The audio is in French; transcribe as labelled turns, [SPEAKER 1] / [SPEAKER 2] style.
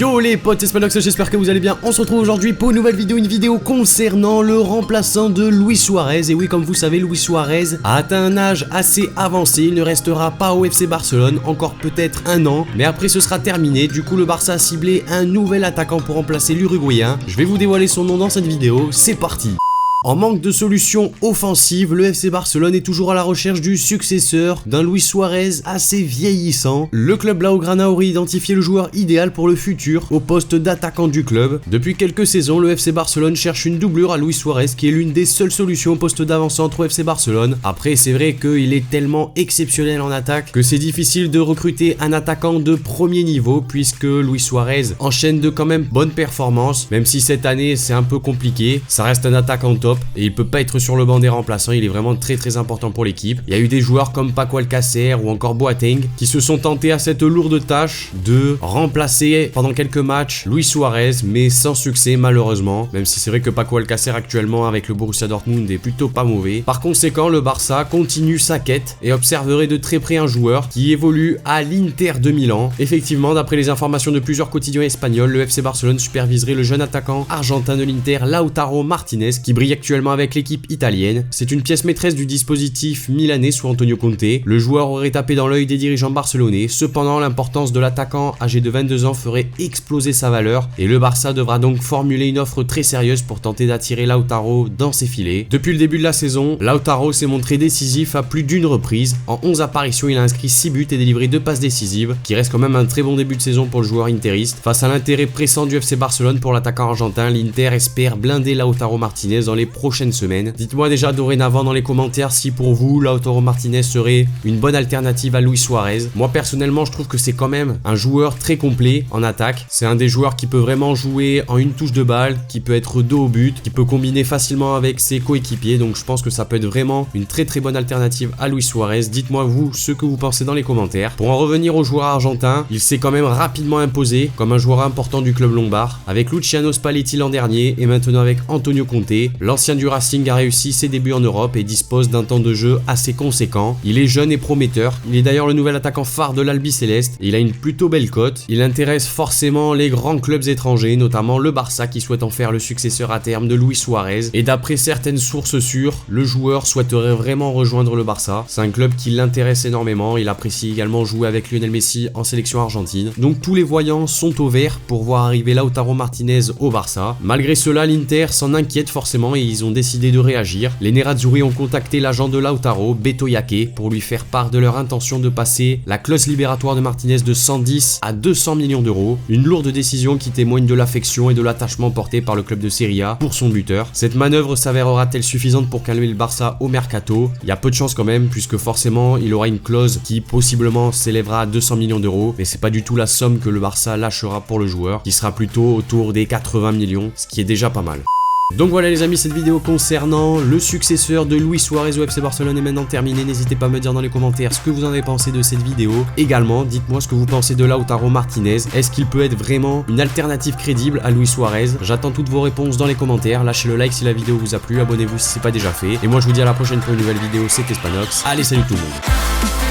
[SPEAKER 1] Yo les potes, c'est Spanox, j'espère que vous allez bien. On se retrouve aujourd'hui pour une nouvelle vidéo, concernant le remplaçant de Luis Suarez. Et oui, comme vous savez, Luis Suarez a atteint un âge assez avancé. Il ne restera pas au FC Barcelone, encore peut-être un an, mais après ce sera terminé. Du coup, le Barça a ciblé un nouvel attaquant pour remplacer l'Uruguayen. Je vais vous dévoiler son nom dans cette vidéo, c'est parti. En manque de solutions offensives, le FC Barcelone est toujours à la recherche du successeur d'un Luis Suarez assez vieillissant. Le club Blaugrana aurait identifié le joueur idéal pour le futur au poste d'attaquant du club. Depuis quelques saisons, le FC Barcelone cherche une doublure à Luis Suarez qui est l'une des seules solutions au poste d'avant-centre au FC Barcelone. Après, c'est vrai qu'il est tellement exceptionnel en attaque que c'est difficile de recruter un attaquant de premier niveau puisque Luis Suarez enchaîne de quand même bonnes performances, même si cette année c'est un peu compliqué. Ça reste un attaquant top et il peut pas être sur le banc des remplaçants, il est vraiment très important pour l'équipe. Il y a eu des joueurs comme Paco Alcácer ou encore Boateng qui se sont tentés à cette lourde tâche de remplacer pendant quelques matchs Luis Suarez, mais sans succès malheureusement, même si c'est vrai que Paco Alcácer actuellement avec le Borussia Dortmund est plutôt pas mauvais. Par conséquent, le Barça continue sa quête et observerait de très près un joueur qui évolue à l'Inter de Milan. Effectivement, d'après les informations de plusieurs quotidiens espagnols, le FC Barcelone superviserait le jeune attaquant argentin de l'Inter Lautaro Martinez qui brille actuellement avec l'équipe italienne. C'est une pièce maîtresse du dispositif milanais sous Antonio Conte. Le joueur aurait tapé dans l'œil des dirigeants barcelonais. Cependant, l'importance de l'attaquant âgé de 22 ans ferait exploser sa valeur et le Barça devra donc formuler une offre très sérieuse pour tenter d'attirer Lautaro dans ses filets. Depuis le début de la saison, Lautaro s'est montré décisif à plus d'une reprise. En 11 apparitions, il a inscrit 6 buts et délivré 2 passes décisives, qui reste quand même un très bon début de saison pour le joueur interiste. Face à l'intérêt pressant du FC Barcelone pour l'attaquant argentin, l'Inter espère blinder Lautaro Martinez dans les prochaines semaines. Dites-moi déjà dorénavant dans les commentaires si pour vous Lautaro Martinez serait une bonne alternative à Luis Suarez. Moi personnellement je trouve que c'est quand même un joueur très complet en attaque. C'est un des joueurs qui peut vraiment jouer en une touche de balle, qui peut être dos au but, qui peut combiner facilement avec ses coéquipiers, donc je pense que ça peut être vraiment une très bonne alternative à Luis Suarez. Dites-moi vous ce que vous pensez dans les commentaires. Pour en revenir au joueur argentin, il s'est quand même rapidement imposé comme un joueur important du club lombard, avec Luciano Spalletti l'an dernier et maintenant avec Antonio Conte. L'ancien du Racing a réussi ses débuts en Europe et dispose d'un temps de jeu assez conséquent. Il est jeune et prometteur. Il est d'ailleurs le nouvel attaquant phare de l'Albi Céleste et il a une plutôt belle cote. Il intéresse forcément les grands clubs étrangers, notamment le Barça qui souhaite en faire le successeur à terme de Luis Suarez. Et d'après certaines sources sûres, le joueur souhaiterait vraiment rejoindre le Barça. C'est un club qui l'intéresse énormément. Il apprécie également jouer avec Lionel Messi en sélection argentine. Donc tous les voyants sont au vert pour voir arriver Lautaro Martinez au Barça. Malgré cela, l'Inter s'en inquiète forcément et ils ont décidé de réagir. Les Nerazzurri ont contacté l'agent de Lautaro, Beto Yaque, pour lui faire part de leur intention de passer la clause libératoire de Martinez de 110 à 200 millions d'euros. Une lourde décision qui témoigne de l'affection et de l'attachement porté par le club de Serie A pour son buteur. Cette manœuvre s'avérera-t-elle suffisante pour calmer le Barça au mercato? Il y a peu de chance quand même, puisque forcément il aura une clause qui possiblement s'élèvera à 200 millions d'euros, mais c'est pas du tout la somme que le Barça lâchera pour le joueur, qui sera plutôt autour des 80 millions, ce qui est déjà pas mal. Donc voilà les amis, cette vidéo concernant le successeur de Luis Suarez au FC Barcelone est maintenant terminée. N'hésitez pas à me dire dans les commentaires ce que vous en avez pensé de cette vidéo. Également, dites-moi ce que vous pensez de Lautaro Martinez. Est-ce qu'il peut être vraiment une alternative crédible à Luis Suarez? J'attends toutes vos réponses dans les commentaires. Lâchez le like si la vidéo vous a plu, abonnez-vous si c'est pas déjà fait. Et moi je vous dis à la prochaine pour une nouvelle vidéo, c'était Spanox. Allez, salut tout le monde.